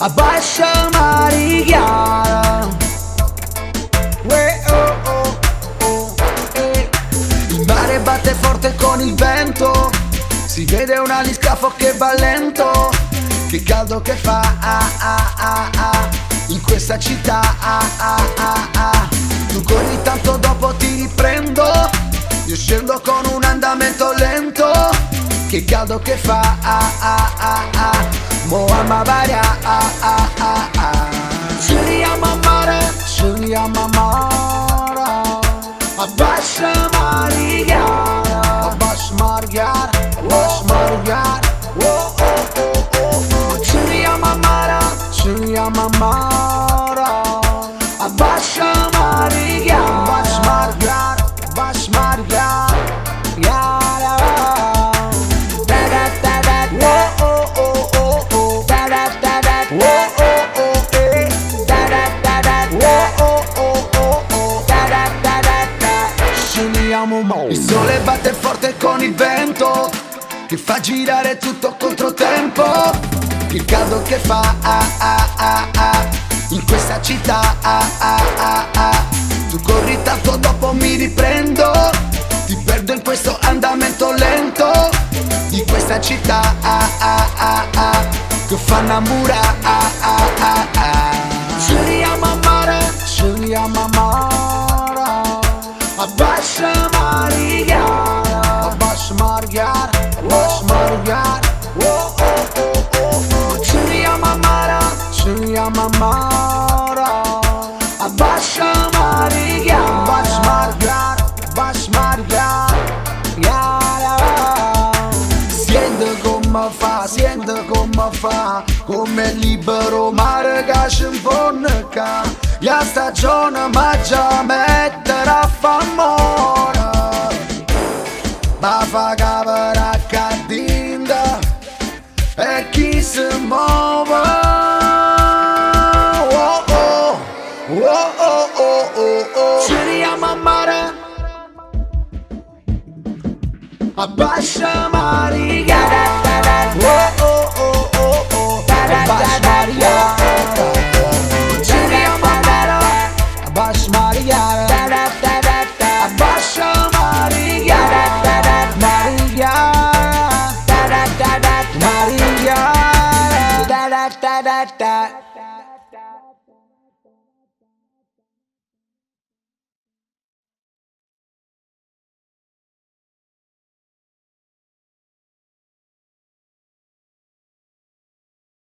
Abbascia Marichiara. Il mare batte forte con il vento, si vede un aliscafo che va lento. Che caldo che fa in questa città Tu corri tanto dopo ti riprendo, io scendo con un andamento lento. Che caldo che fa Mohamma Varia Scegliamo amare, scegliamo amare. Abbascia Marichiara, Abbascia Marichiara, Abbascia Marichiara. Scegliamo amare, scegliamo amare. Abbascia Marichiara, Abbascia Marichiara, Abbascia Marichiara. Il sole batte forte con il vento che fa girare tutto controtempo. Il caldo che fa in questa città Tu corri tanto dopo mi riprendo, ti perdo in questo andamento lento di questa città che fa innamora. Scegliamo amare, scegliamo amare. Abbascia Marichiara, Abbascia Marichiara, Abbascia Marichiara. Scegliamo amare, scegliamo amare. Abbascia Marichiara, Abbascia Marichiara, Abbascia Marichiara. Sente come fa, come libero mare che ci infonca. La stagione ma già metterà a famore, ma fa capire accadinda e chi si muove. Scegliamo amare, Abbascia Marichiara, Abbascia Marichiara. Scegliamo amare, Abbascia Marichiara, Abbascia Marichiara, Marichiara.